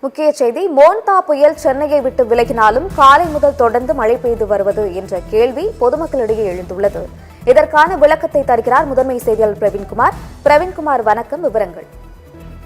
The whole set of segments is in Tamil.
முக்கிய செய்தி, மோன்தா புயல் சென்னையை விட்டு விலகினாலும் காலை முதல் தொடர்ந்து மழை பெய்து வருவது என்ற கேள்வி பொதுமக்களிடையே எழுந்துள்ளது. இதற்கான விளக்கத்தை தருகிறார் முதன்மை செய்தியாளர் பிரவீன்குமார். பிரவீன்குமார், வணக்கம். விவரங்கள்.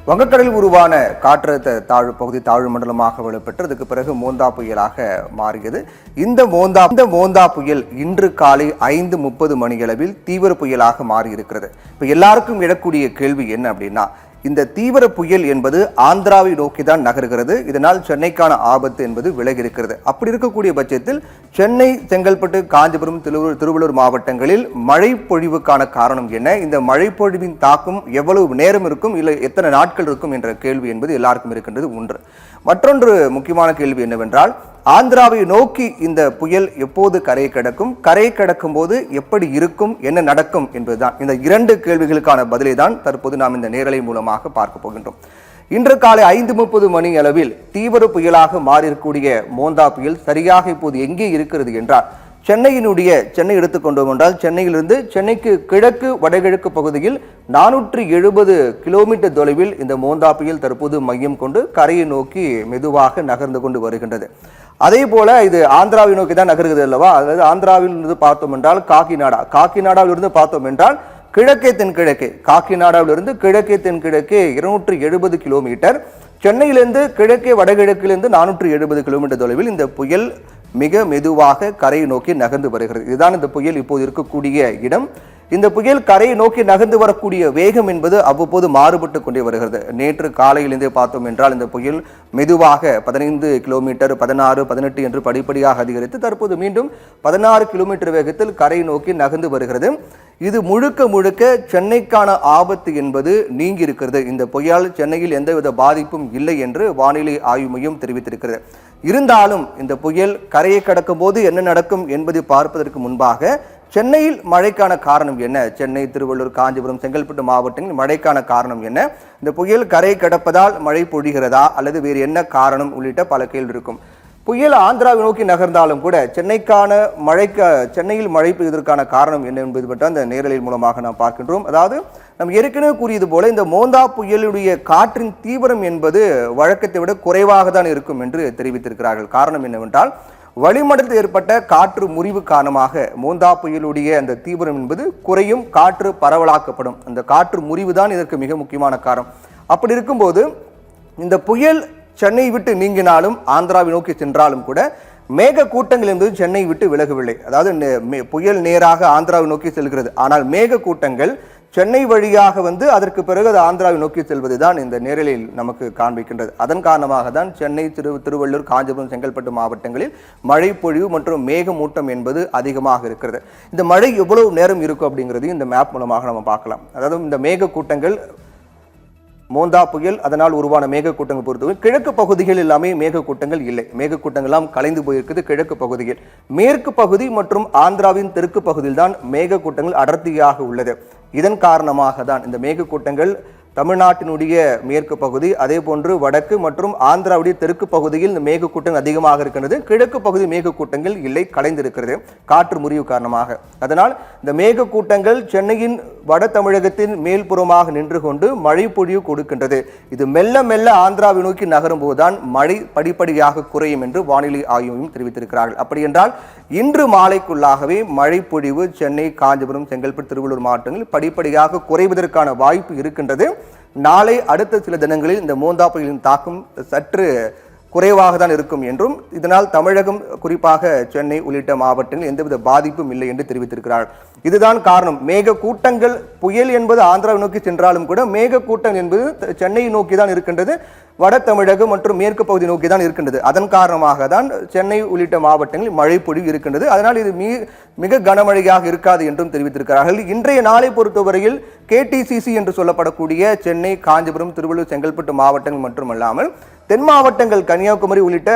வங்கக்கடலில் உருவான காற்றழுத்த தாழ்வு பகுதி தாழ்வு மண்டலமாக வலுப்பெற்றதுக்கு பிறகு மோந்தா புயலாக மாறியது. இந்த மோந்தா புயல் இன்று காலை 5:30 மணியளவில் தீவிர புயலாக மாறியிருக்கிறது. இப்ப எல்லாருக்கும் எழக்கூடிய கேள்வி என்ன அப்படின்னா, இந்த தீவிர புயல் என்பது ஆந்திராவை நோக்கிதான் நகர்கிறது. இதனால் சென்னைக்கான ஆபத்து என்பது விலகி இருக்கிறது. அப்படி இருக்கக்கூடிய பட்சத்தில் சென்னை, செங்கல்பட்டு, காஞ்சிபுரம், திருவள்ளூர் மாவட்டங்களில் மழை பொழிவுக்கான காரணம் என்ன? இந்த மழை பொழிவின் தாக்கம் எவ்வளவு நேரம் இருக்கும், இல்லை எத்தனை நாட்கள் இருக்கும் என்ற கேள்வி என்பது எல்லாருக்கும் இருக்கின்றது ஒன்று. மற்றொன்று முக்கியமான கேள்வி என்னவென்றால், ஆந்திராவை நோக்கி இந்த புயல் எப்போது கரையை கடக்கும், கரையை கடக்கும் போது எப்படி இருக்கும், என்ன நடக்கும் என்பதுதான். இந்த இரண்டு கேள்விகளுக்கான பதிலை தான் தற்போது நாம் இந்த நேரலை மூலமாக பார்க்க போகின்றோம். இன்று காலை 5:30 மணி அளவில் தீவிர புயலாக மாறியிருக்கூடிய மோந்தா புயல் சரியாக இப்போது எங்கே இருக்கிறது என்றால், சென்னை எடுத்துக்கொண்டோம் என்றால், சென்னையிலிருந்து சென்னைக்கு கிழக்கு வடகிழக்கு பகுதியில் 470 கிலோமீட்டர் தொலைவில் இந்த மோந்தா புயல் தற்போது மையம் கொண்டு கரையை நோக்கி மெதுவாக நகர்ந்து கொண்டு வருகின்றது. அதே போல இது ஆந்திராவை நோக்கி தான் நகர்கிறது அல்லவா? அதாவது ஆந்திராவில் இருந்து பார்த்தோம் என்றால் காக்கிநாடாவில் இருந்து பார்த்தோம் என்றால் கிழக்கே தென்கிழக்கே, காக்கிநாடாவிலிருந்து கிழக்கே தென்கிழக்கே 270 கிலோமீட்டர், சென்னையிலிருந்து கிழக்கே வடகிழக்கிலிருந்து 470 கிலோமீட்டர் தொலைவில் இந்த புயல் மிக மெதுவாக கரையை நோக்கி நகர்ந்து வருகிறது. இதுதான் இந்த புயல் இப்போது இருக்கக்கூடிய இடம். இந்த புயல் கரையை நோக்கி நகர்ந்து வரக்கூடிய வேகம் என்பது அவ்வப்போது மாறுபட்டு கொண்டே வருகிறது. நேற்று காலையிலிருந்தே பார்த்தோம் என்றால் இந்த புயல் மெதுவாக 15 கிலோமீட்டர், 16, 18 என்று படிப்படியாக அதிகரித்து தற்போது மீண்டும் 16 கிலோமீட்டர் வேகத்தில் கரையை நோக்கி நகர்ந்து வருகிறது. இது முழுக்க சென்னைக்கான ஆபத்து என்பது நீங்கி இருக்கிறது. இந்த புயலால் சென்னையில் எந்தவித பாதிப்பும் இல்லை என்று வானிலை ஆய்வு மையம் தெரிவித்திருக்கிறது. இருந்தாலும் இந்த புயல் கரையை கடக்கும் போது என்ன நடக்கும் என்பதை பார்ப்பதற்கு முன்பாக சென்னையில் மழைக்கான காரணம் என்ன, சென்னை, திருவள்ளூர், காஞ்சிபுரம், செங்கல்பட்டு மாவட்டங்களில் மழைக்கான காரணம் என்ன, இந்த புயல் கரையை கடப்பதால் மழை பொழிகிறதா அல்லது வேறு என்ன காரணம் உள்ளிட்ட பல கேள்வி இருக்கும். புயல் ஆந்திராவை நோக்கி நகர்ந்தாலும் கூட சென்னையில் மழை பெய்வதற்கான காரணம் என்ன என்பது பற்றி அந்த நேரலின் மூலமாக நாம் பார்க்கின்றோம். அதாவது நாம் ஏற்கனவே கூறியது போல இந்த மோந்தா புயலுடைய காற்றின் தீவிரம் என்பது வழக்கத்தை விட குறைவாக தான் இருக்கும் என்று தெரிவித்திருக்கிறார்கள். காரணம் என்னவென்றால், வளிமண்டலத்தில் ஏற்பட்ட காற்று முறிவு காரணமாக மோந்தா புயலுடைய அந்த தீவிரம் என்பது குறையும், காற்று பரவலாக்கப்படும். அந்த காற்று முறிவு தான் இதற்கு மிக முக்கியமான காரணம். அப்படி இருக்கும்போது இந்த புயல் சென்னை விட்டு நீங்கினாலும் ஆந்திராவை நோக்கி சென்றாலும் கூட மேக கூட்டங்கள் என்பது சென்னை விட்டு விலகவில்லை. அதாவது புயல் நேராக ஆந்திராவை நோக்கி செல்கிறது, ஆனால் மேக கூட்டங்கள் சென்னை வழியாக வந்து அதற்கு பிறகு அது ஆந்திராவை நோக்கி செல்வதுதான் இந்த நேரலில் நமக்கு காண்பிக்கின்றது. அதன் காரணமாக தான் சென்னை, திருவள்ளூர், காஞ்சிபுரம், செங்கல்பட்டு மாவட்டங்களில் மழை பொழிவு மற்றும் மேகமூட்டம் என்பது அதிகமாக இருக்கிறது. இந்த மழை எவ்வளவு நேரம் இருக்கும் அப்படிங்கிறதையும் இந்த மேப் மூலமாக நம்ம பார்க்கலாம். அதாவது இந்த மேக கூட்டங்கள், மோந்தா புயல் அதனால் உருவான மேகக்கூட்டங்கள் பொறுத்தவரை கிழக்கு பகுதிகள் எல்லாமே மேகக்கூட்டங்கள் இல்லை. மேகக்கூட்டங்கள்லாம் கலைந்து போயிருக்குது கிழக்கு பகுதியில். மேற்கு பகுதி மற்றும் ஆந்திராவின் தெற்கு பகுதியில் தான் மேகக்கூட்டங்கள் அடர்த்தியாக உள்ளது. இதன் காரணமாக தான் இந்த மேகக்கூட்டங்கள் தமிழ்நாட்டினுடைய மேற்கு பகுதி, அதே போன்று வடக்கு மற்றும் ஆந்திராவுடைய தெற்கு பகுதியில் இந்த மேகக்கூட்டங்கள் அதிகமாக இருக்கின்றது. கிழக்கு பகுதி மேகக்கூட்டங்கள் இல்லை, கலைந்திருக்கிறது காற்று முறிவு காரணமாக. அதனால் இந்த மேகக்கூட்டங்கள் சென்னையின் வட தமிழகத்தின் மேல்புறமாக நின்று கொண்டு மழை பொழிவு கொடுக்கின்றது. இது மெல்ல மெல்ல ஆந்திராவை நோக்கி நகரும் போதுதான் மழை படிப்படியாக குறையும் என்று வானிலை ஆய்வையும் தெரிவித்திருக்கிறார்கள். அப்படி என்றால் இன்று மாலைக்குள்ளாகவே மழை பொழிவு சென்னை, காஞ்சிபுரம், செங்கல்பட்டு, திருவள்ளூர் மாவட்டங்களில் படிப்படியாக குறைவதற்கான வாய்ப்பு இருக்கின்றது. நாளை அடுத்த சில தினங்களில் இந்த மோந்தா புயலின் தாக்கம் சற்று குறைவாக தான் இருக்கும் என்றும், இதனால் தமிழகம் குறிப்பாக சென்னை உள்ளிட்ட மாவட்டங்களில் எந்தவித பாதிப்பும் இல்லை என்று தெரிவித்திருக்கிறார்கள். இதுதான் காரணம். மேக கூட்டங்கள், புயல் என்பது ஆந்திராவை நோக்கி சென்றாலும் கூட மேக கூட்டம் என்பது சென்னையை நோக்கி தான் இருக்கின்றது, வட தமிழகம் மற்றும் மேற்கு பகுதி நோக்கி தான் இருக்கின்றது. அதன் காரணமாக தான் சென்னை உள்ளிட்ட மாவட்டங்களில் மழை பொழிவு இருக்கின்றது. அதனால் இது மிக கனமழையாக இருக்காது என்றும் தெரிவித்திருக்கிறார்கள். இன்றைய நாளை பொறுத்தவரையில் KTCC என்று சொல்லப்படக்கூடிய சென்னை, காஞ்சிபுரம், திருவள்ளூர், செங்கல்பட்டு மாவட்டங்கள் மட்டுமல்லாமல் தென் மாவட்டங்கள், கன்னியாகுமரி உள்ளிட்ட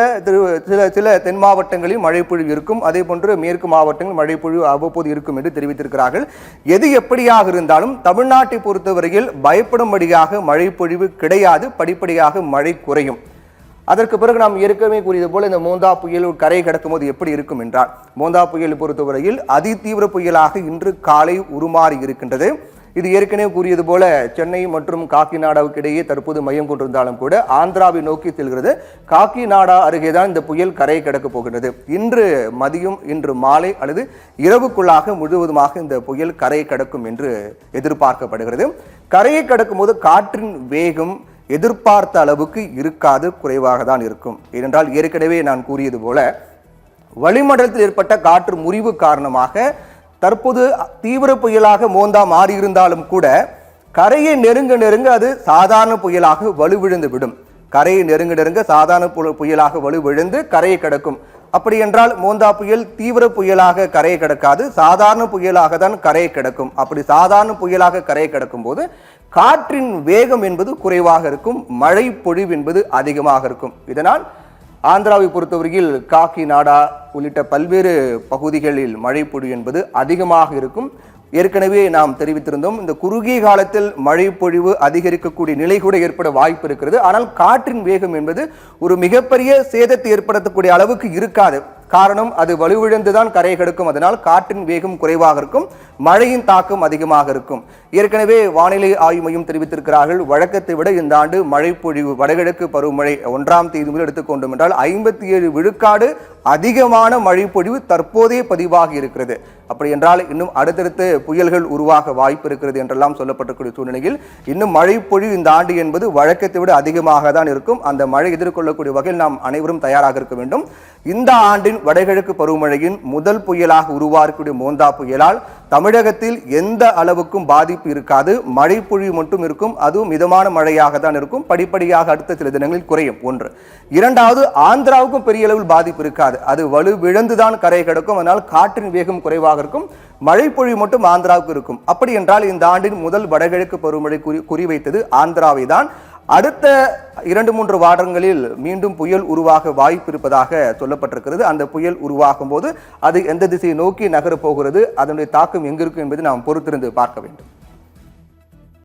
சில தென் மாவட்டங்களில் மழை பொழிவு இருக்கும். அதே போன்று மேற்கு மாவட்டங்கள் மழை பொழிவு அவ்வப்போது இருக்கும் என்று தெரிவித்திருக்கிறார்கள். எது எப்படியாக இருந்தாலும் தமிழ்நாட்டை பொறுத்தவரையில் பயப்படும்படியாக மழை பொழிவு கிடையாது, படிப்படியாக மழை குறையும். அதற்கு பிறகு நாம் ஏற்கனவே கூறியது போல இந்த மோந்தா புயல் கரை கடக்கும் போது எப்படி இருக்கும் என்றால், மோந்தா புயல் பொறுத்தவரையில் அதிதீவிர புயலாக இன்று காலை உருமாறி இருக்கின்றது. இது ஏற்கனவே கூறியது போல சென்னை மற்றும் காக்கிநாடாவுக்கு இடையே தற்போது மையம் கொண்டிருந்தாலும் கூட ஆந்திராவை நோக்கி செல்கிறது. காக்கிநாடா அருகேதான் இந்த புயல் கரையை கடக்க போகின்றது. இன்று மதியம், இன்று மாலை அல்லது இரவுக்குள்ளாக முழுவதுமாக இந்த புயல் கரையை கடக்கும் என்று எதிர்பார்க்கப்படுகிறது. கரையை கடக்கும் போது காற்றின் வேகம் எதிர்பார்த்த அளவுக்கு இருக்காது, குறைவாக தான் இருக்கும். ஏனென்றால் ஏற்கனவே நான் கூறியது போல வளிமண்டலத்தில் ஏற்பட்ட காற்று முறிவு காரணமாக தற்போது தீவிர புயலாக மோந்தா மாறியிருந்தாலும் கூட கரையை நெருங்க நெருங்க அது சாதாரண புயலாக வலுவிழந்து விடும். கரையை நெருங்க நெருங்க சாதாரண புயலாக வலுவிழந்து கரையை கடக்கும். அப்படி என்றால் மோந்தா புயல் தீவிர புயலாக கரையை கடக்காது, சாதாரண புயலாக தான் கரையை கடக்கும். அப்படி சாதாரண புயலாக கரையை கடக்கும் போது காற்றின் வேகம் என்பது குறைவாக இருக்கும், மழை பொழிவு என்பது அதிகமாக இருக்கும். இதனால் ஆந்திராவை பொறுத்தவரையில் காக்கிநாடா உள்ளிட்ட பல்வேறு பகுதிகளில் மழை பொழிவு என்பது அதிகமாக இருக்கும். ஏற்கனவே நாம் தெரிவித்திருந்தோம், இந்த குறுகிய காலத்தில் மழை பொழிவு அதிகரிக்கக்கூடிய நிலை கூட ஏற்பட வாய்ப்பு இருக்கிறது. ஆனால் காற்றின் வேகம் என்பது ஒரு மிகப்பெரிய சேதத்தை ஏற்படுத்தக்கூடிய அளவுக்கு இருக்காது. காரணம், அது வலுவிழந்துதான் கரையை கடக்கும். அதனால் காற்றின் வேகம் குறைவாக இருக்கும், மழையின் தாக்கம் அதிகமாக இருக்கும். ஏற்கனவே வானிலை ஆய்வு மையம் தெரிவித்திருக்கிறார்கள், வழக்கத்தை விட இந்த ஆண்டு மழை பொழிவு வடகிழக்கு பருவமழை 1ஆம் தேதி முதல் எடுத்துக்கொண்டோம் என்றால் 57 விழுக்காடு அதிகமான மழை பொழிவு தற்போதைய பதிவாகி இருக்கிறது. அப்படி என்றால் இன்னும் அடுத்தடுத்து புயல்கள் உருவாக வாய்ப்பு இருக்கிறது என்றெல்லாம் சொல்லப்பட்டிருக்கிற சூழ்நிலையில் இன்னும் மழை பொழிவு இந்த ஆண்டு என்பது வழக்கத்தை விட அதிகமாக தான் இருக்கும். அந்த மழை எதிர்கொள்ளக்கூடிய வகையில் நாம் அனைவரும் தயாராக இருக்க வேண்டும். இந்த ஆண்டின் வடகிழக்கு பருவமழையின் முதல் புயலாக உருவாக்கக்கூடிய மோந்தா புயலால் தமிழகத்தில் எந்த அளவுக்கும் பாதிப்பு இருக்காது, மழை பொழிவு மட்டும் இருக்கும். அதுவும் மிதமான மழையாக தான் இருக்கும், படிப்படியாக அடுத்த சில தினங்களில் குறையும். ஒன்று. இரண்டாவது, ஆந்திராவுக்கும் பெரிய அளவில் பாதிப்பு இருக்காது, அது வலுவிழந்துதான் கரையை கடக்கும். அதனால் காற்றின் வேகம் குறைவாக இருக்கும், மழை பொழிவு மட்டும் ஆந்திராவுக்கு இருக்கும். அப்படி என்றால் இந்த ஆண்டின் முதல் வடகிழக்கு பருவமழை குறிவைத்தது ஆந்திராவை தான். அடுத்த 2-3 வாரங்களில் மீண்டும் புயல் உருவாக வாய்ப்பு இருப்பதாக சொல்லப்பட்டிருக்கிறது. அந்த புயல் உருவாகும் போது அது எந்த திசையை நோக்கி நகரப் போகிறது, அதனுடைய தாக்கம் எங்கிருக்கும் என்பதை நாம் பொறுத்திருந்து பார்க்க வேண்டும்.